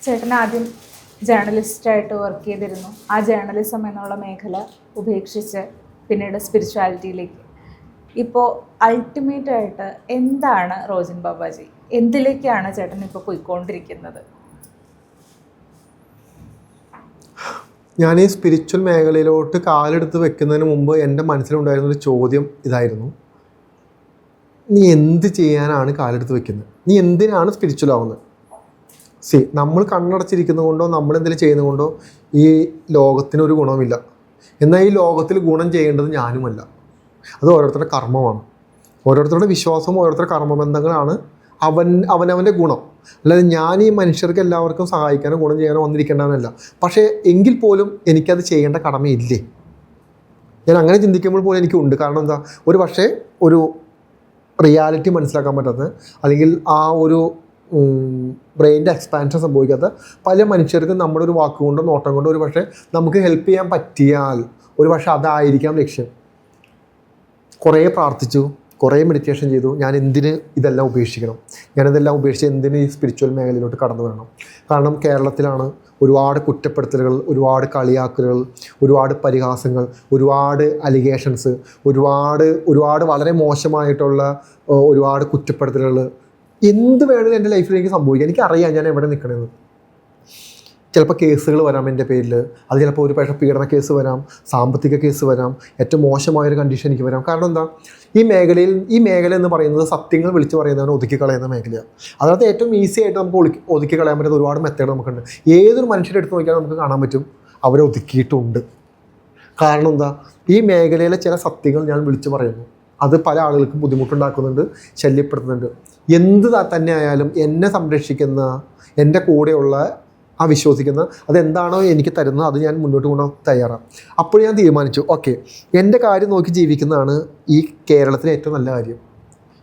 ചേട്ടൻ ആദ്യം ജേർണലിസ്റ്റായിട്ട് വർക്ക് ചെയ്തിരുന്നു. ആ ജേർണലിസം എന്നുള്ള മേഖല ഉപേക്ഷിച്ച് പിന്നീട് സ്പിരിച്വാലിറ്റിയിലേക്ക്. ഇപ്പോൾ അൾട്ടിമേറ്റായിട്ട് എന്താണ് റോജൻ ബാബാജി? എന്തിലേക്കാണ് ചേട്ടൻ ഇപ്പോൾ പോയിക്കൊണ്ടിരിക്കുന്നത്? ഞാൻ ഈ സ്പിരിച്വൽ മേഖലയിലോട്ട് കാലെടുത്ത് വെക്കുന്നതിന് മുമ്പ് എൻ്റെ മനസ്സിലുണ്ടായിരുന്നൊരു ചോദ്യം ഇതായിരുന്നു: നീ എന്ത് ചെയ്യാനാണ് കാലെടുത്ത് വെക്കുന്നത്? നീ എന്തിനാണ് സ്പിരിച്വൽ ആവുന്നത്? നമ്മൾ കണ്ണടച്ചിരിക്കുന്നത് കൊണ്ടോ നമ്മൾ എന്തെങ്കിലും ചെയ്യുന്നത് കൊണ്ടോ ഈ ലോകത്തിനൊരു ഗുണമില്ല. എന്നാൽ ഈ ലോകത്തിൽ ഗുണം ചെയ്യേണ്ടത് ഞാനുമല്ല, അത് ഓരോരുത്തരുടെ കർമ്മമാണ്. ഓരോരുത്തരുടെ വിശ്വാസവും ഓരോരുത്തരുടെ കർമ്മബന്ധങ്ങളാണ് അവനവൻ്റെ ഗുണം. അല്ലാതെ ഞാൻ ഈ മനുഷ്യർക്ക് എല്ലാവർക്കും സഹായിക്കാനോ ഗുണം ചെയ്യാനോ വന്നിരിക്കേണ്ടവനല്ല. പക്ഷേ എങ്കിൽ പോലും എനിക്കത് ചെയ്യേണ്ട കടമയില്ലേ? ഞാൻ അങ്ങനെ ചിന്തിക്കുമ്പോൾ പോലും എനിക്കുണ്ട്. കാരണം എന്താ, ഒരു പക്ഷേ ഒരു റിയാലിറ്റി മനസ്സിലാക്കാൻ പറ്റാത്ത, അല്ലെങ്കിൽ ആ ഒരു ബ്രെയിൻ്റെ എക്സ്പാൻഷൻ സംഭവിക്കാത്ത പല മനുഷ്യർക്കും നമ്മുടെ ഒരു വാക്കുകൊണ്ടോ നോട്ടം കൊണ്ടോ ഒരു പക്ഷേ നമുക്ക് ഹെൽപ്പ് ചെയ്യാൻ പറ്റിയാൽ ഒരു പക്ഷേ അതായിരിക്കാം ലക്ഷ്യം. കുറേ പ്രാർത്ഥിച്ചു, കുറേ മെഡിറ്റേഷൻ ചെയ്തു. ഞാൻ എന്തിന് ഇതെല്ലാം ഉപേക്ഷിക്കണം? ഞാനിതെല്ലാം ഉപേക്ഷിച്ച് എന്തിന് ഈ സ്പിരിച്വൽ മേഖലയിലോട്ട് കടന്നു വരണം? കാരണം കേരളത്തിലാണ് ഒരുപാട് കുറ്റപ്പെടുത്തലുകൾ, ഒരുപാട് കളിയാക്കലുകൾ, ഒരുപാട് പരിഹാസങ്ങൾ, ഒരുപാട് അലിഗേഷൻസ്, ഒരുപാട് വളരെ മോശമായിട്ടുള്ള ഒരുപാട് കുറ്റപ്പെടുത്തലുകൾ. എന്ത് വേണമെങ്കിലും എൻ്റെ ലൈഫിൽ എനിക്ക് സംഭവിക്കാം. എനിക്കറിയാം ഞാൻ എവിടെ നിൽക്കണമെന്ന്. ചിലപ്പോൾ കേസുകൾ വരാം എൻ്റെ പേരിൽ. അത് ചിലപ്പോൾ ഒരു പക്ഷേ പീഡന കേസ് വരാം, സാമ്പത്തിക കേസ് വരാം, ഏറ്റവും മോശമായൊരു കണ്ടീഷൻ എനിക്ക് വരാം. കാരണം എന്താ, ഈ മേഖല എന്ന് പറയുന്നത് സത്യങ്ങൾ വിളിച്ച് പറയുന്നവനെ ഒതുക്കി കളയുന്ന മേഖലയാണ്. അതിനകത്ത് ഏറ്റവും ഈസി ആയിട്ട് നമുക്ക് ഒതുക്കി കളയാൻ പറ്റുന്ന ഒരുപാട് മെത്തേഡ് നമുക്കുണ്ട്. ഏതൊരു മനുഷ്യരെ എടുത്ത് നോക്കിയാൽ നമുക്ക് കാണാൻ പറ്റും അവരെ ഒതുക്കിയിട്ടുണ്ട്. കാരണം എന്താ, ഈ മേഖലയിലെ ചില സത്യങ്ങൾ ഞാൻ വിളിച്ച് പറയുന്നു. അത് പല ആളുകൾക്കും ബുദ്ധിമുട്ടുണ്ടാക്കുന്നുണ്ട്, ശല്യപ്പെടുത്തുന്നുണ്ട്. എന്ത് തന്നെ ആയാലും എന്നെ സംരക്ഷിക്കുന്ന, എൻ്റെ കൂടെയുള്ള ആ വിശ്വസിക്കുന്ന അതെന്താണോ എനിക്ക് തരുന്നത് അത് ഞാൻ മുന്നോട്ട് കൊണ്ടുപോകാൻ തയ്യാറാണ്. അപ്പോൾ ഞാൻ തീരുമാനിച്ചു, ഓക്കെ, എൻ്റെ കാര്യം നോക്കി ജീവിക്കുന്നതാണ് ഈ കേരളത്തിലെ ഏറ്റവും നല്ല കാര്യം.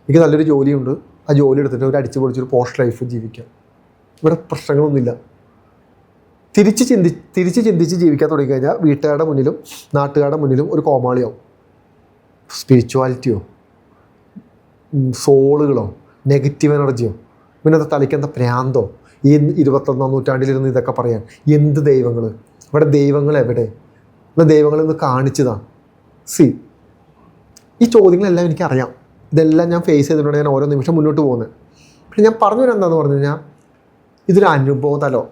എനിക്ക് നല്ലൊരു ജോലിയുണ്ട്, ആ ജോലി എടുത്തിട്ട് ഒരു അടിച്ചു പൊളിച്ചൊരു പോസ്റ്റ് ലൈഫ് ജീവിക്കാം. ഇവിടെ പ്രശ്നങ്ങളൊന്നുമില്ല. തിരിച്ച് ചിന്തിച്ച് ജീവിക്കാൻ തുടങ്ങിക്കഴിഞ്ഞാൽ വീട്ടുകാരുടെ മുന്നിലും നാട്ടുകാരുടെ മുന്നിലും ഒരു കോമാളിയാവും. സ്പിരിച്വാലിറ്റിയോ സോളുകളോ നെഗറ്റീവ് എനർജിയോ പിന്നെ അത് തലയ്ക്കെന്താ പ്രാന്തോ? ഈ 21ാം നൂറ്റാണ്ടിലിരുന്ന് ഇതൊക്കെ പറയാൻ എന്ത് ദൈവങ്ങൾ? ഇവിടെ ദൈവങ്ങൾ എവിടെ? ഇവിടെ ദൈവങ്ങളൊന്ന് കാണിച്ചതാ. ഈ ചോദ്യങ്ങളെല്ലാം എനിക്കറിയാം. ഇതെല്ലാം ഞാൻ ഫേസ് ചെയ്തിട്ടുണ്ട്. ഞാൻ ഓരോ നിമിഷം മുന്നോട്ട് പോകുന്നത്. പക്ഷെ ഞാൻ പറഞ്ഞു തരാം എന്താണെന്ന് പറഞ്ഞു കഴിഞ്ഞാൽ, ഇതൊരു അനുഭവതലോ.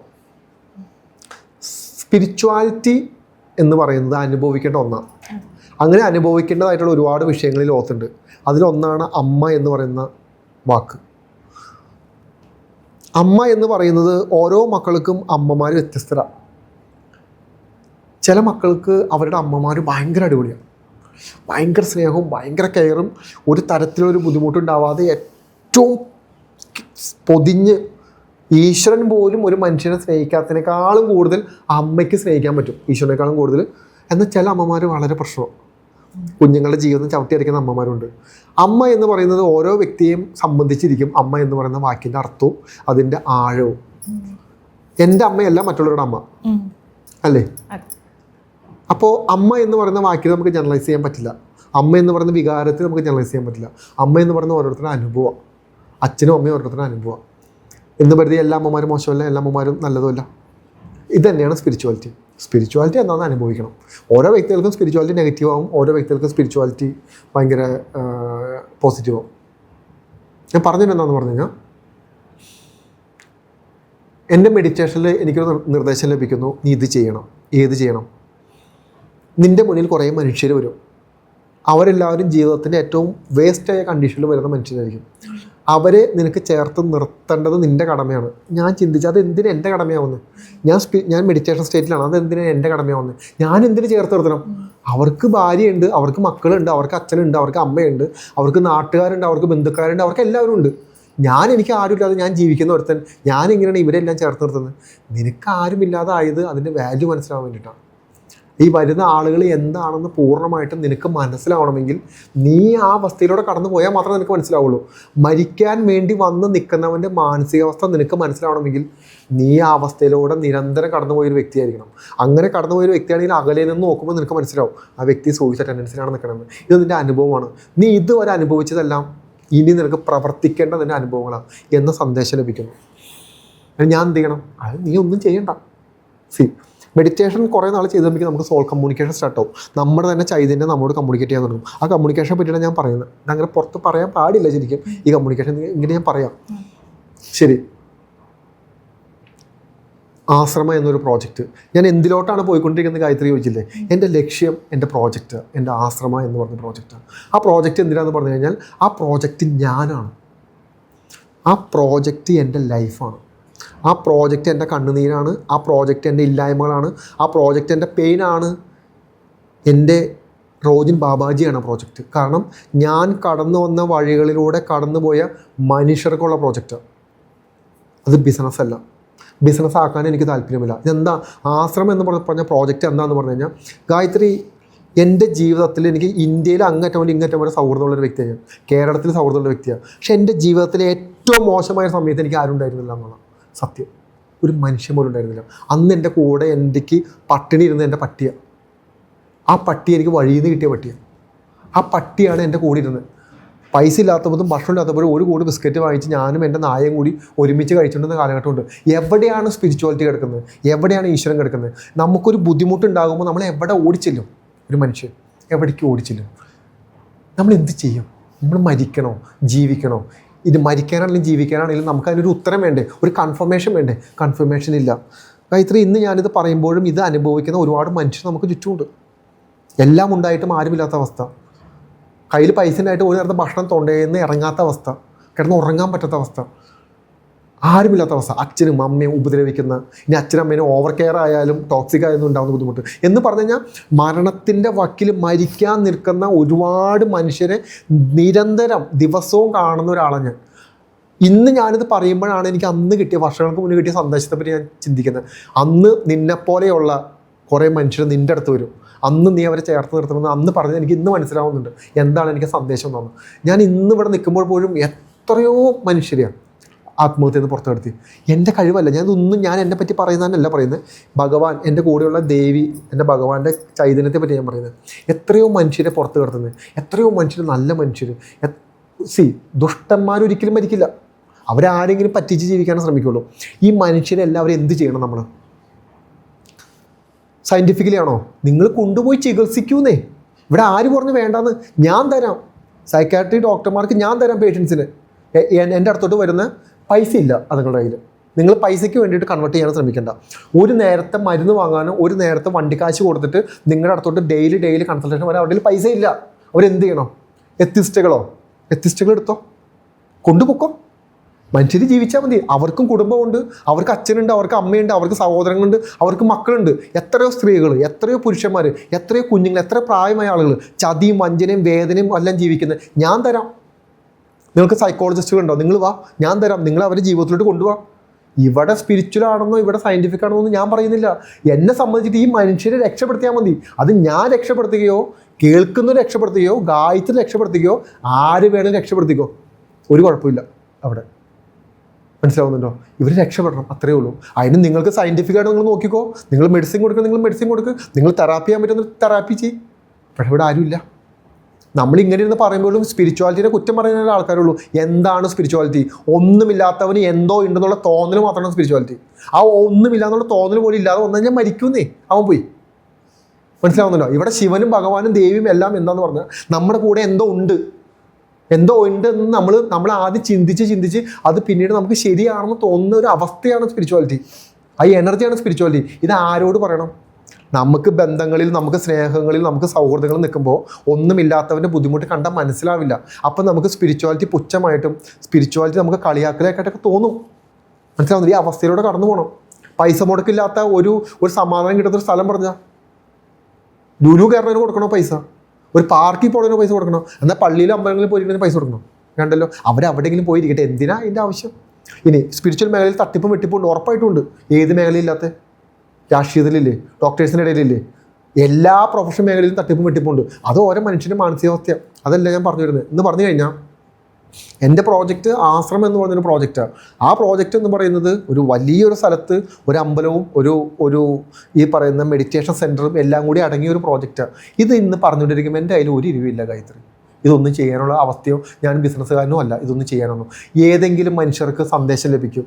സ്പിരിച്വാലിറ്റി എന്ന് പറയുന്നത് അനുഭവിക്കേണ്ട ഒന്നാണ്. അങ്ങനെ അനുഭവിക്കേണ്ടതായിട്ടുള്ള ഒരുപാട് വിഷയങ്ങളിൽ ഓത്തുണ്ട്. അതിലൊന്നാണ് അമ്മ എന്ന് പറയുന്ന വാക്ക്. അമ്മ എന്ന് പറയുന്നത് ഓരോ മക്കൾക്കും അമ്മമാർ വ്യത്യസ്തരാണ്. ചില മക്കൾക്ക് അവരുടെ അമ്മമാർ ഭയങ്കര അടിപൊളിയാണ്, ഭയങ്കര സ്നേഹവും ഭയങ്കര കെയറും, ഒരു തരത്തിലൊരു ബുദ്ധിമുട്ടുണ്ടാവാതെ ഏറ്റവും പൊതിഞ്ഞ്, ഈശ്വരൻ പോലും ഒരു മനുഷ്യനെ സ്നേഹിക്കാത്തതിനേക്കാളും കൂടുതൽ അമ്മയ്ക്ക് സ്നേഹിക്കാൻ പറ്റും, ഈശ്വരനേക്കാളും കൂടുതൽ. എന്നാൽ ചില അമ്മമാർ വളരെ പ്രശ്നമാണ്. കുഞ്ഞുങ്ങളുടെ ജീവിതം ചവിട്ടിയടിക്കുന്ന അമ്മമാരുണ്ട്. അമ്മ എന്ന് പറയുന്നത് ഓരോ വ്യക്തിയെയും സംബന്ധിച്ചിരിക്കും അമ്മ എന്ന് പറയുന്ന വാക്കിൻ്റെ അർത്ഥവും അതിൻ്റെ ആഴവും. എൻ്റെ അമ്മയല്ല മറ്റുള്ളവരുടെ അമ്മ, അല്ലേ? അപ്പോൾ അമ്മ എന്ന് പറയുന്ന വാക്കിൽ നമുക്ക് ജനറലൈസ് ചെയ്യാൻ പറ്റില്ല. അമ്മ എന്ന് പറയുന്ന വികാരത്തിൽ നമുക്ക് ജനറലൈസ് ചെയ്യാൻ പറ്റില്ല. അമ്മ എന്ന് പറയുന്ന ഓരോരുത്തരുടെ അനുഭവം, അച്ഛനും അമ്മയും ഓരോരുത്തരുടെ അനുഭവം. എന്ന് കരുതി എല്ലാ അമ്മമാരും മോശമല്ല, എല്ലാ അമ്മമാരും നല്ലതുമല്ല. ഇത് തന്നെയാണ് സ്പിരിച്വാലിറ്റി. സ്പിരിച്വാലിറ്റി എന്താണെന്ന് അനുഭവിക്കണം. ഓരോ വ്യക്തികൾക്കും സ്പിരിച്വാലിറ്റി നെഗറ്റീവ് ആവും, ഓരോ വ്യക്തികൾക്കും സ്പിരിച്വാലിറ്റി ഭയങ്കര പോസിറ്റീവ് ആവും. ഞാൻ പറഞ്ഞത് എന്താണെന്ന് പറഞ്ഞു കഴിഞ്ഞാൽ, എൻ്റെ മെഡിറ്റേഷനിൽ എനിക്കൊരു നിർദ്ദേശം ലഭിക്കുന്നു: നീ ഇത് ചെയ്യണം. ഏത് ചെയ്യണം? നിൻ്റെ മുന്നിൽ കുറേ മനുഷ്യർ വരും. അവരെല്ലാവരും ജീവിതത്തിൻ്റെ ഏറ്റവും വേസ്റ്റായ കണ്ടീഷനിൽ വരുന്ന മനുഷ്യരായിരിക്കും. അവരെ നിനക്ക് ചേർത്ത് നിർത്തേണ്ടത് നിൻ്റെ കടമയാണ്. ഞാൻ ചിന്തിച്ചത് എന്തിന് എൻ്റെ കടമയാവുന്നത്? ഞാൻ മെഡിറ്റേഷൻ സ്റ്റേറ്റിലാണ്, അതെന്തിനാണ് എൻ്റെ കടമയാവുന്നത്? ഞാൻ എന്തിന് ചേർത്ത് നിർത്തണം? അവർക്ക് ഭാര്യയുണ്ട്, അവർക്ക് മക്കളുണ്ട്, അവർക്ക് അച്ഛനുണ്ട്, അവർക്ക് അമ്മയുണ്ട്, അവർക്ക് നാട്ടുകാരുണ്ട്, അവർക്ക് ബന്ധുക്കാരുണ്ട്, അവർക്ക് എല്ലാവരും ഉണ്ട്. എനിക്ക് ആരുമില്ലാതെ ഞാൻ ജീവിക്കുന്ന ഒരുത്തൻ, ഞാൻ എങ്ങനെയാണ് ഇവരെല്ലാം ചേർത്ത് നിർത്തുന്നത്? നിനക്ക് ആരുമില്ലാതായത് അതിൻ്റെ വാല്യൂ മനസ്സിലാവാൻ വേണ്ടിയിട്ടാണ്. ഈ വരുന്ന ആളുകൾ എന്താണെന്ന് പൂർണ്ണമായിട്ടും നിനക്ക് മനസ്സിലാവണമെങ്കിൽ നീ ആ അവസ്ഥയിലൂടെ കടന്നു പോയാൽ മാത്രമേ നിനക്ക് മനസ്സിലാവുള്ളൂ. മരിക്കാൻ വേണ്ടി വന്ന് നിൽക്കുന്നവൻ്റെ മാനസികാവസ്ഥ നിനക്ക് മനസ്സിലാവണമെങ്കിൽ നീ ആ അവസ്ഥയിലൂടെ നിരന്തരം കടന്നുപോയൊരു വ്യക്തിയായിരിക്കണം. അങ്ങനെ കടന്നുപോയൊരു വ്യക്തിയാണെങ്കിൽ അകലെ നിന്ന് നോക്കുമ്പോൾ നിനക്ക് മനസ്സിലാവും ആ വ്യക്തി സൂയിസൈഡ് ടെൻഡൻസിയിലാണ് നിൽക്കണമെന്ന്. ഇത് നിൻ്റെ അനുഭവമാണ്. നീ ഇതുവരെ അനുഭവിച്ചതെല്ലാം ഇനി നിനക്ക് പ്രവർത്തിക്കേണ്ട നിൻ്റെ അനുഭവങ്ങളാണ് എന്ന സന്ദേശം ലഭിക്കുന്നു. ഞാൻ എന്ത് ചെയ്യണം? അത് നീ ഒന്നും ചെയ്യണ്ട. മെഡിറ്റേഷൻ കുറേ നാൾ ചെയ്ത് നമുക്ക് സോൾ കമ്മ്യൂണിക്കേഷൻ സ്റ്റാർട്ടാവും. നമ്മുടെ തന്നെ ചൈതന്യം നമ്മോട് കമ്മ്യൂണിക്കേറ്റ് ചെയ്യാൻ തുടങ്ങും. ആ കമ്മ്യൂണിക്കേഷനെ പറ്റിയാണ് ഞാൻ പറയുന്നത്. അങ്ങനെ പുറത്ത് പറയാൻ പാടില്ല ശരിക്കും ഈ കമ്മ്യൂണിക്കേഷൻ. ഇങ്ങനെ ഞാൻ പറയാം. ശരി, ആശ്രമം എന്നൊരു പ്രോജക്റ്റ് ഞാൻ എന്തിലോട്ടാണ് പോയിക്കൊണ്ടിരിക്കുന്നത് ഗായത്രി ചോദിച്ചില്ലേ? എൻ്റെ ലക്ഷ്യം, എൻ്റെ പ്രോജക്റ്റ്, എൻ്റെ ആശ്രമം എന്ന് പറഞ്ഞ പ്രോജക്റ്റാണ്. ആ പ്രോജക്റ്റ് എന്തിനാണെന്ന് പറഞ്ഞു കഴിഞ്ഞാൽ ആ പ്രോജക്റ്റ് ഞാനാണ്. ആ പ്രോജക്റ്റ് എൻ്റെ ലൈഫാണ്. ആ പ്രോജക്റ്റ് എൻ്റെ കണ്ണുനീരാണ്. ആ പ്രോജക്റ്റ് എൻ്റെ ഇല്ലായ്മകളാണ്. ആ പ്രോജക്റ്റ് എൻ്റെ പെയിനാണ്. എൻ്റെ റോജിൻ ബാബാജിയാണ് ആ പ്രോജക്റ്റ്. കാരണം ഞാൻ കടന്നു വന്ന വഴികളിലൂടെ കടന്നുപോയ മനുഷ്യർക്കുള്ള പ്രോജക്റ്റാണ്. അത് ബിസിനസ്സല്ല. ബിസിനസ് ആക്കാൻ എനിക്ക് താല്പര്യമില്ല. ഇതെന്താ ആശ്രമം എന്ന് പറഞ്ഞ പ്രോജക്റ്റ് എന്താണെന്ന് പറഞ്ഞു കഴിഞ്ഞാൽ, ഗായത്രി എൻ്റെ ജീവിതത്തിൽ എനിക്ക് ഇന്ത്യയിൽ അങ്ങറ്റം വരെ ഇങ്ങറ്റം വരെ സൗഹൃദമുള്ളൊരു വ്യക്തിയാണ് ഞാൻ. കേരളത്തിൽ സൗഹൃദമുള്ള വ്യക്തിയാണ്. പക്ഷേ എൻ്റെ ജീവിതത്തിലെ ഏറ്റവും മോശമായ സമയത്ത് എനിക്ക് ആരും ഉണ്ടായിരുന്നില്ല എന്നുള്ളതാണ് സത്യം. ഒരു മനുഷ്യൻ പോലും ഉണ്ടായിരുന്നില്ല. അന്ന് എൻ്റെ കൂടെ എനിക്ക് പട്ടിണി ഇരുന്ന് എൻ്റെ പട്ടിയാണ്. ആ പട്ടി എനിക്ക് വഴിയിൽ നിന്ന് കിട്ടിയ പട്ടിയാണ്. ആ പട്ടിയാണ് എൻ്റെ കൂടെ ഇരുന്നത്. പൈസ ഇല്ലാത്തപ്പോഴും ഭക്ഷണം ഇല്ലാത്തപ്പോഴും ഒരു കൂടി ബിസ്ക്കറ്റ് വാങ്ങിച്ച് ഞാനും എൻ്റെ നായയും കൂടി ഒരുമിച്ച് കഴിച്ചുകൊണ്ടിരുന്ന കാലഘട്ടമുണ്ട്. എവിടെയാണ് സ്പിരിച്വാലിറ്റി കിടക്കുന്നത്? എവിടെയാണ് ഈശ്വരൻ കിടക്കുന്നത്? നമുക്കൊരു ബുദ്ധിമുട്ടുണ്ടാകുമ്പോൾ നമ്മൾ എവിടെ ഓടിച്ചില്ലും? ഒരു മനുഷ്യൻ എവിടേക്ക് ഓടിച്ചില്ലും? നമ്മൾ എന്ത് ചെയ്യും? നമ്മൾ മരിക്കണോ ജീവിക്കണോ? ഇത് മരിക്കാനാണെങ്കിലും ജീവിക്കാനാണെങ്കിലും നമുക്കതിനൊരു ഉത്തരം വേണ്ടേ? ഒരു കൺഫർമേഷൻ വേണ്ടേ? കൺഫർമേഷൻ ഇല്ല. ഗായത്രി ഇന്ന് ഞാനിത് പറയുമ്പോഴും ഇത് അനുഭവിക്കുന്ന ഒരുപാട് മനുഷ്യർ നമുക്ക് ചുറ്റുമുണ്ട്. എല്ലാം ഉണ്ടായിട്ടും ആരുമില്ലാത്ത അവസ്ഥ. കയ്യിൽ പൈസ ഉണ്ടായിട്ട് ഒരു നേരത്തെ ഭക്ഷണം തൊണ്ടയിൽ നിന്ന് ഇറങ്ങാത്ത അവസ്ഥ. കിടന്ന് ഉറങ്ങാൻ പറ്റാത്ത അവസ്ഥ. ആരുമില്ലാത്ത അവസ്ഥ. അച്ഛനും അമ്മയും ഉപദ്രവിക്കുന്ന, ഇനി അച്ഛനും അമ്മേനും ഓവർ കെയർ ആയാലും ടോക്സിക് ആയാലും ഉണ്ടാകുന്ന ബുദ്ധിമുട്ട് എന്ന് പറഞ്ഞു കഴിഞ്ഞാൽ മരണത്തിൻ്റെ വക്കിൽ മരിക്കാൻ നിൽക്കുന്ന ഒരുപാട് മനുഷ്യരെ നിരന്തരം ദിവസവും കാണുന്ന ഒരാളാണ് ഞാൻ. ഇന്ന് ഞാനിത് പറയുമ്പോഴാണ് എനിക്ക് അന്ന് കിട്ടിയ, വർഷങ്ങൾക്ക് മുന്നേ കിട്ടിയ സന്ദേശത്തെപ്പറ്റി ഞാൻ ചിന്തിക്കുന്നത്. അന്ന് നിന്നെപ്പോലെയുള്ള കുറേ മനുഷ്യർ നിൻ്റെ അടുത്ത് വരും. അന്ന് നീ അവരെ ചേർത്ത് നിർത്തണമെന്ന് അന്ന് പറഞ്ഞത് എനിക്ക് ഇന്ന് മനസ്സിലാവുന്നുണ്ട്. എന്താണ് എനിക്ക് സന്ദേശം എന്നാണ്. ഞാൻ ഇന്ന് ഇവിടെ നിൽക്കുമ്പോൾ പോലും എത്രയോ മനുഷ്യരെയാണ് ആത്മഹത്യയിൽ നിന്ന് പുറത്തു നിർത്തി. എൻ്റെ കഴിവല്ല, ഞാൻ എന്നെ പറ്റി പറയുന്നതല്ല പറയുന്നത്. ഭഗവാൻ, എൻ്റെ കൂടെയുള്ള ദേവി, എൻ്റെ ഭഗവാന്റെ ചൈതന്യത്തെ പറ്റി ഞാൻ പറയുന്നത്. എത്രയോ മനുഷ്യരെ പുറത്ത് കിടത്തുന്നത്, എത്രയോ മനുഷ്യർ, നല്ല മനുഷ്യർ. ദുഷ്ടന്മാരൊരിക്കലും മരിക്കില്ല. അവരാരെങ്കിലും പറ്റിച്ച് ജീവിക്കാനേ ശ്രമിക്കുള്ളൂ. ഈ മനുഷ്യരെല്ലാവരും എന്ത് ചെയ്യണം? നമ്മൾ സയൻറ്റിഫിക്കലി ആണോ? നിങ്ങൾ കൊണ്ടുപോയി ചികിത്സിക്കൂന്നേ. ഇവിടെ ആര് പറഞ്ഞു വേണ്ടാന്ന്? ഞാൻ തരാം. സൈക്കാട്രി ഡോക്ടർമാർക്ക് ഞാൻ തരാം പേഷ്യൻസിന്. എൻ്റെ അടുത്തോട്ട് വരുന്ന പൈസ ഇല്ല അതുങ്ങളുടെ കയ്യിൽ. നിങ്ങൾ പൈസയ്ക്ക് വേണ്ടിയിട്ട് കൺവേർട്ട് ചെയ്യാൻ ശ്രമിക്കേണ്ട. ഒരു നേരത്തെ മരുന്ന് വാങ്ങാനോ ഒരു നേരത്തെ വണ്ടിക്കാശ് കൊടുത്തിട്ട് നിങ്ങളുടെ അടുത്തോട്ട് ഡെയിലി കൺസൾട്ടേഷൻ വരാൻ അവരുടെ പൈസ ഇല്ല. അവരെന്ത് ചെയ്യണം? എത്തിസ്റ്റുകൾ എടുത്തോ, കൊണ്ടുപോക്കോ. മനുഷ്യർ ജീവിച്ചാൽ മതി. അവർക്കും കുടുംബമുണ്ട്, അവർക്ക് അച്ഛനുണ്ട്, അവർക്ക് അമ്മയുണ്ട്, അവർക്ക് സഹോദരങ്ങളുണ്ട്, അവർക്ക് മക്കളുണ്ട്. എത്രയോ സ്ത്രീകൾ, എത്രയോ പുരുഷന്മാർ, എത്രയോ കുഞ്ഞുങ്ങൾ, എത്ര പ്രായമായ ആളുകൾ ചതിയും വഞ്ചനയും വേദനയും എല്ലാം ജീവിക്കുന്നത്. ഞാൻ തരാം. നിങ്ങൾക്ക് സൈക്കോളജിസ്റ്റുകൾ ഉണ്ടോ? നിങ്ങൾ വാ, ഞാൻ തരാം. നിങ്ങൾ അവരുടെ ജീവിതത്തിലോട്ട് കൊണ്ടുപോവാ. ഇവിടെ സ്പിരിച്വൽ ആണെന്നോ ഇവിടെ സയൻറ്റിഫിക് ആണെന്നോ ഒന്നും ഞാൻ പറയുന്നില്ല. എന്നെ സംബന്ധിച്ചിട്ട് ഈ മനുഷ്യരെ രക്ഷപ്പെടുത്തിയാൽ മതി. അത് ഞാൻ രക്ഷപ്പെടുത്തുകയോ കേൾക്കുന്നവർ രക്ഷപ്പെടുത്തുകയോ ഗായത്രി രക്ഷപ്പെടുത്തുകയോ ആര് വേണമെങ്കിലും രക്ഷപ്പെടുത്തിക്കോ, ഒരു കുഴപ്പമില്ല. അവിടെ മനസ്സിലാവുന്നുണ്ടോ? ഇവർ രക്ഷപ്പെടണം, അത്രയേ ഉള്ളൂ. അതിന് നിങ്ങൾക്ക് സയൻറ്റിഫിക്കായിട്ട് നിങ്ങൾ നോക്കിക്കോ. നിങ്ങൾ മെഡിസിൻ കൊടുക്കുക, നിങ്ങൾ മെഡിസിൻ കൊടുക്കുക. നിങ്ങൾ തെറാപ്പി ചെയ്യാൻ പറ്റുന്ന തെറാപ്പി ചെയ്യും. പക്ഷേ ഇവിടെ ആരുമില്ല. നമ്മളിങ്ങനെ ഇരുന്ന് പറയുമ്പോഴും സ്പിരിച്വാലിറ്റിയുടെ കുറ്റം പറയുന്ന ആൾക്കാരുള്ളൂ. എന്താണ് സ്പിരിച്വാലിറ്റി? ഒന്നുമില്ലാത്തവന് എന്തോ ഉണ്ടെന്നുള്ള തോന്നൽ മാത്രമാണ് സ്പിരിച്വാലിറ്റി. ആ ഒന്നുമില്ലാന്നുള്ള തോന്നൽ പോലും ഇല്ലാതെ വന്നു കഴിഞ്ഞാൽ മരിക്കുന്നേ, അവൻ പോയി. മനസ്സിലാവുന്നുണ്ടോ? ഇവിടെ ശിവനും ഭഗവാനും ദേവിയും എല്ലാം എന്താന്ന് പറഞ്ഞാൽ നമ്മുടെ കൂടെ എന്തോ ഉണ്ടെന്ന് നമ്മൾ ആദ്യം ചിന്തിച്ച് അത് പിന്നീട് നമുക്ക് ശരിയാണെന്ന് തോന്നുന്ന ഒരു അവസ്ഥയാണ് സ്പിരിച്വാലിറ്റി. ആ എനർജിയാണ് സ്പിരിച്വാലിറ്റി. ഇത് ആരോട് പറയണം? നമുക്ക് ബന്ധങ്ങളിൽ, നമുക്ക് സ്നേഹങ്ങളിൽ, നമുക്ക് സൗഹൃദങ്ങളിൽ നിൽക്കുമ്പോൾ ഒന്നുമില്ലാത്തവൻ്റെ ബുദ്ധിമുട്ട് കണ്ടാൽ മനസ്സിലാവില്ല. അപ്പം നമുക്ക് സ്പിരിച്വാലിറ്റി പുച്ഛമായിട്ടും സ്പിരിച്വാലിറ്റി നമുക്ക് കളിയാക്കലായിട്ടൊക്കെ തോന്നും. മനസ്സിലാവുന്നില്ല? ഈ അവസ്ഥയിലൂടെ കടന്നു പോകണം. പൈസ മുടക്കില്ലാത്ത ഒരു സമാധാനം കിട്ടുന്നൊരു സ്ഥലം പറഞ്ഞാൽ ലുലു കയറുന്നതിന് കൊടുക്കണോ പൈസ? ഒരു പാർക്കിൽ പോകുന്നതിന് പൈസ കൊടുക്കണോ? എന്നാൽ പള്ളിയിലും അമ്പലങ്ങളിൽ പോയിരിക്കുന്നതിന് പൈസ കൊടുക്കണോ? വേണ്ടല്ലോ. അവരെവിടെയെങ്കിലും പോയിരിക്കട്ടെ. എന്തിനാ ഇതിൻ്റെ ആവശ്യം? ഇനി സ്പിരിച്വൽ മേഖലയിൽ തട്ടിപ്പും വെട്ടിപ്പുണ്ട്, ഉറപ്പായിട്ടുണ്ട്. ഏത് മേഖലയില്ലാത്ത? രാഷ്ട്രീയത്തിലില്ലേ? ഡോക്ടേഴ്സിൻ്റെ ഇടയിലില്ലേ? എല്ലാ പ്രൊഫഷണൽ മേഖലയിലും തട്ടിപ്പും വെട്ടിപ്പുണ്ട്. അത് ഓരോ മനുഷ്യൻ്റെ മാനസികാവസ്ഥ. അതല്ല ഞാൻ പറഞ്ഞു വരുന്നത്. എന്ന് പറഞ്ഞു കഴിഞ്ഞാൽ എൻ്റെ പ്രോജക്റ്റ് ആശ്രമം എന്ന് പറയുന്നൊരു പ്രോജക്റ്റാണ്. ആ പ്രോജക്റ്റ് എന്ന് പറയുന്നത് ഒരു വലിയൊരു സ്ഥലത്ത് ഒരു അമ്പലവും ഒരു ഈ പറയുന്ന മെഡിറ്റേഷൻ സെൻറ്ററും എല്ലാം കൂടി അടങ്ങിയൊരു പ്രോജക്റ്റാണ്. ഇത് ഇന്ന് പറഞ്ഞുകൊണ്ടിരിക്കുമ്പോൾ എൻ്റെ കയ്യിൽ ഒരു രൂപയില്ല ഗായത്രി. ഇതൊന്നും ചെയ്യാനുള്ള അവസ്ഥയോ ഞാൻ ബിസിനസ്സുകാരനോ അല്ല. ഇതൊന്നും ചെയ്യാനൊന്നും. ഏതെങ്കിലും മനുഷ്യർക്ക് സന്ദേശം ലഭിക്കും.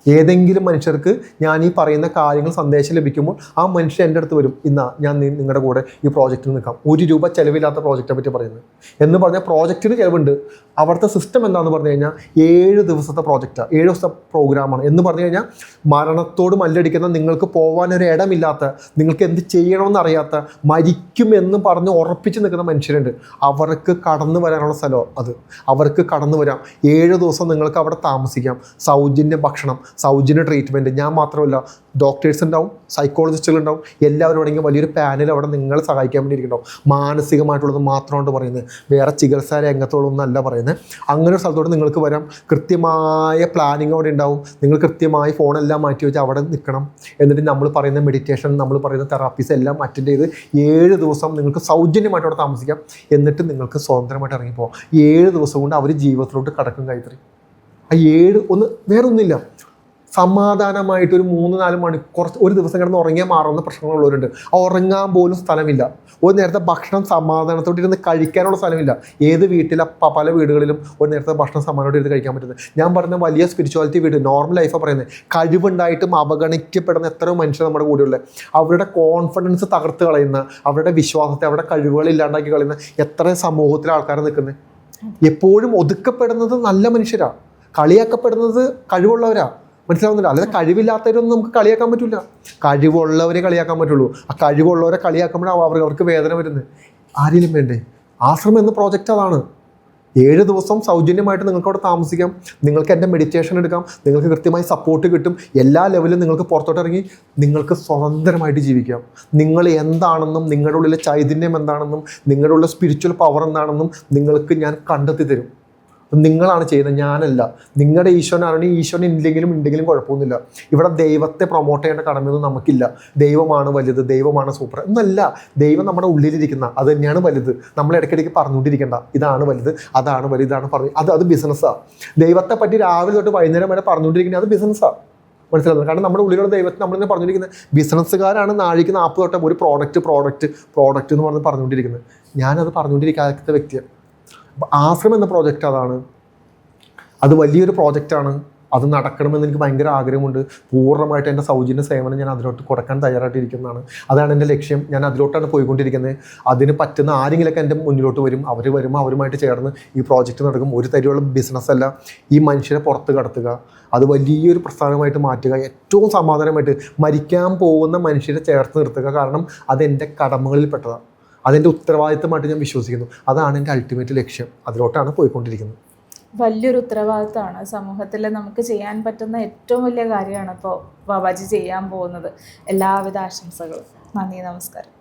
ഏതെങ്കിലും മനുഷ്യർക്ക് ഞാൻ ഈ പറയുന്ന കാര്യങ്ങൾ സന്ദേശം ലഭിക്കുമ്പോൾ ആ മനുഷ്യൻ എൻ്റെ അടുത്ത് വരും, ഇന്നാ ഞാൻ നിങ്ങളുടെ കൂടെ ഈ പ്രോജക്റ്റിൽ നിൽക്കാം, ₹1 ചിലവില്ലാത്ത പ്രോജക്റ്റിനെ പറ്റി പറയുന്നത് എന്ന് പറഞ്ഞാൽ പ്രോജക്റ്റിന് ചിലവുണ്ട്. അവിടുത്തെ സിസ്റ്റം എന്താണെന്ന് പറഞ്ഞു കഴിഞ്ഞാൽ 7 ദിവസത്തെ പ്രോജക്റ്റാണ്, 7 ദിവസത്തെ പ്രോഗ്രാമാണ്. എന്ന് പറഞ്ഞു കഴിഞ്ഞാൽ മരണത്തോട് മല്ലടിക്കുന്ന, നിങ്ങൾക്ക് പോകാനൊരു ഇടമില്ലാത്ത, നിങ്ങൾക്ക് എന്ത് ചെയ്യണമെന്ന് അറിയാത്ത, മരിക്കുമെന്ന് പറഞ്ഞ് ഉറപ്പിച്ച് നിൽക്കുന്ന മനുഷ്യരുണ്ട്. അവർക്ക് കടന്നു വരാനുള്ള സ്ഥലം അത്. അവർക്ക് കടന്നു വരാം. 7 ദിവസം നിങ്ങൾക്ക് അവിടെ താമസിക്കാം. സൗജന്യ ഭക്ഷണം, സൗജന്യ ട്രീറ്റ്മെൻറ്റ്. ഞാൻ മാത്രമല്ല, ഡോക്ടേഴ്സ് ഉണ്ടാവും, സൈക്കോളജിസ്റ്റുകളുണ്ടാവും, എല്ലാവരും അടങ്ങിയ വലിയൊരു പാനൽ അവിടെ നിങ്ങളെ സഹായിക്കാൻ വേണ്ടി ഇരിക്കണ്ടാവും. മാനസികമായിട്ടുള്ളത് മാത്രമാണ് പറയുന്നത്, വേറെ ചികിത്സാ രംഗത്തോളൊന്നും അല്ല പറയുന്നത്. അങ്ങനെ ഒരു സ്ഥലത്തോട്ട് നിങ്ങൾക്ക് വരാം. കൃത്യമായ പ്ലാനിങ് അവിടെ ഉണ്ടാവും. നിങ്ങൾ കൃത്യമായി ഫോണെല്ലാം മാറ്റി വെച്ച് അവിടെ നിൽക്കണം. എന്നിട്ട് നമ്മൾ പറയുന്ന മെഡിറ്റേഷൻ, നമ്മൾ പറയുന്ന തെറാപ്പീസ് എല്ലാം അറ്റൻഡ് ചെയ്ത് 7 ദിവസം നിങ്ങൾക്ക് സൗജന്യമായിട്ട് അവിടെ താമസിക്കാം. എന്നിട്ട് നിങ്ങൾക്ക് സ്വതന്ത്രമായിട്ട് ഇറങ്ങിപ്പോകാം. 7 ദിവസം കൊണ്ട് അവർ ജീവിതത്തിലോട്ട് കടക്കും. ഗായത്രി, ആ 7 വേറെ ഒന്നുമില്ല. സമാധാനമായിട്ട് ഒരു 3-4 മണിക്കൂർ ഒരു ദിവസം കിടന്ന് ഉറങ്ങിയാൽ മാറുന്ന പ്രശ്നങ്ങളുള്ളവരുണ്ട്. ആ ഉറങ്ങാൻ പോലും സ്ഥലമില്ല. ഒരു നേരത്തെ ഭക്ഷണം സമാധാനത്തോടെ ഇരുന്ന് കഴിക്കാനുള്ള സ്ഥലമില്ല. ഏത് വീട്ടിലെ പല വീടുകളിലും ഒരു നേരത്തെ ഭക്ഷണം സമാധാനത്തോടെ ഇരുന്ന് കഴിക്കാൻ പറ്റുന്നത്? ഞാൻ പറഞ്ഞ വലിയ സ്പിരിച്വാലിറ്റി വീട്, നോർമൽ ലൈഫാണ് പറയുന്നത്. കഴിവുണ്ടായിട്ടും അവഗണിക്കപ്പെടുന്ന എത്രയോ മനുഷ്യർ നമ്മുടെ കൂടെയുള്ളത്. അവരുടെ കോൺഫിഡൻസ് തകർത്ത് കളയുന്ന, അവരുടെ വിശ്വാസത്തെ, അവരുടെ കഴിവുകൾ ഇല്ലാണ്ടാക്കി കളയുന്ന എത്ര സമൂഹത്തിലെ ആൾക്കാർ നിൽക്കുന്നത്. എപ്പോഴും ഒതുക്കപ്പെടുന്നത് നല്ല മനുഷ്യരാണ്, കളിയാക്കപ്പെടുന്നത് കഴിവുള്ളവരാ. മനസ്സിലാവുന്നില്ല? അല്ലാതെ കഴിവില്ലാത്തവരൊന്നും നമുക്ക് കളിയാക്കാൻ പറ്റില്ല. കഴിവുള്ളവരെ കളിയാക്കാൻ പറ്റുള്ളൂ. ആ കഴിവുള്ളവരെ കളിയാക്കുമ്പോഴാണ് അവർക്ക് വേദന വരുന്നത്. ആരെങ്കിലും വേണ്ടേ? ആശ്രമം എന്ന പ്രോജക്റ്റ് അതാണ്. 7 ദിവസം സൗജന്യമായിട്ട് നിങ്ങൾക്ക് അവിടെ താമസിക്കാം. നിങ്ങൾക്ക് എൻ്റെ മെഡിറ്റേഷൻ എടുക്കാം. നിങ്ങൾക്ക് കൃത്യമായി സപ്പോർട്ട് കിട്ടും. എല്ലാ ലെവലും നിങ്ങൾക്ക് പുറത്തോട്ട് ഇറങ്ങി നിങ്ങൾക്ക് സ്വതന്ത്രമായിട്ട് ജീവിക്കാം. നിങ്ങൾ എന്താണെന്നും, നിങ്ങളുടെ ഉള്ളിലെ ചൈതന്യം എന്താണെന്നും, നിങ്ങളുടെ ഉള്ളിലെ സ്പിരിച്വൽ പവർ എന്താണെന്നും നിങ്ങൾക്ക് ഞാൻ കണ്ടെത്തി തരും. നിങ്ങളാണ് ചെയ്യുന്നത്, ഞാനല്ല. നിങ്ങളുടെ ഈശ്വരനാണെങ്കിൽ ഈശ്വരൻ ഉണ്ടെങ്കിലും കുഴപ്പമൊന്നുമില്ല. ഇവിടെ ദൈവത്തെ പ്രൊമോട്ട് ചെയ്യേണ്ട കടമയൊന്നും നമുക്കില്ല. ദൈവമാണ് വലുത്, ദൈവമാണ് സൂപ്പർ എന്നല്ല. ദൈവം നമ്മുടെ ഉള്ളിലിരിക്കുന്ന അത് തന്നെയാണ് വലുത്. നമ്മൾ ഇടയ്ക്കിടയ്ക്ക് പറഞ്ഞുകൊണ്ടിരിക്കേണ്ട ഇതാണ് വലുത്, അതാണ് വലുത്, ഇതാണ് പറഞ്ഞു. അത് ബിസിനസ്സാണ്. ദൈവത്തെ പറ്റി രാവിലെ തൊട്ട് വൈകുന്നേരം വരെ പറഞ്ഞുകൊണ്ടിരിക്കുന്നത് അത് ബിസിനസ്സാണ്. മനസ്സിലാകുന്നത്? കാരണം നമ്മുടെ ഉള്ളിലുള്ള ദൈവത്തെ നമ്മളിങ്ങനെ പറഞ്ഞുകൊണ്ടിരിക്കുന്നത്. ബിസിനസ്സുകാരാണ് നാഴിക്ക് 40 തൊട്ട് ഒരു പ്രോഡക്റ്റ് എന്ന് പറഞ്ഞുകൊണ്ടിരിക്കുന്നത്. ഞാനത് പറഞ്ഞുകൊണ്ടിരിക്കാത്ത വ്യക്തിയാണ്. അപ്പോൾ ആശ്രമം എന്ന പ്രോജക്റ്റ് അതാണ്. അത് വലിയൊരു പ്രോജക്റ്റാണ്. അത് നടക്കണമെന്ന് എനിക്ക് ഭയങ്കര ആഗ്രഹമുണ്ട്. പൂർണ്ണമായിട്ട് എൻ്റെ സൗജന്യ സേവനം ഞാൻ അതിലോട്ട് കൊടുക്കാൻ തയ്യാറായിട്ടിരിക്കുന്നതാണ്. അതാണ് എൻ്റെ ലക്ഷ്യം. ഞാൻ അതിലോട്ടാണ് പോയിക്കൊണ്ടിരിക്കുന്നത്. അതിന് പറ്റുന്ന ആരെങ്കിലുമൊക്കെ എൻ്റെ മുന്നിലോട്ട് വരും. അവർ വരുമ്പോൾ അവരുമായിട്ട് ചേർന്ന് ഈ പ്രോജക്റ്റ് നടക്കും. ഒരു തരിയുള്ള ബിസിനസ്സല്ല, ഈ മനുഷ്യരെ പുറത്ത് കടത്തുക, അത് വലിയൊരു പ്രസ്ഥാനമായിട്ട് മാറ്റുക, ഏറ്റവും സമാധാനമായിട്ട് മരിക്കാൻ പോകുന്ന മനുഷ്യരെ ചേർത്ത് നിർത്തുക. കാരണം അതെൻ്റെ കടമകളിൽപ്പെട്ടതാണ്, അതെൻ്റെ ഉത്തരവാദിത്തമായിട്ട് ഞാൻ വിശ്വസിക്കുന്നു. അതാണ് എൻ്റെ അൾട്ടിമേറ്റ് ലക്ഷ്യം. അതിലോട്ടാണ് പോയിക്കൊണ്ടിരിക്കുന്നത്. വലിയൊരു ഉത്തരവാദിത്തമാണ്. സമൂഹത്തിൽ നമുക്ക് ചെയ്യാൻ പറ്റുന്ന ഏറ്റവും വലിയ കാര്യമാണ് ഇപ്പോൾ ബാബാജി ചെയ്യാൻ പോകുന്നത്. എല്ലാവിധ ആശംസകളും. നന്ദി, നമസ്കാരം.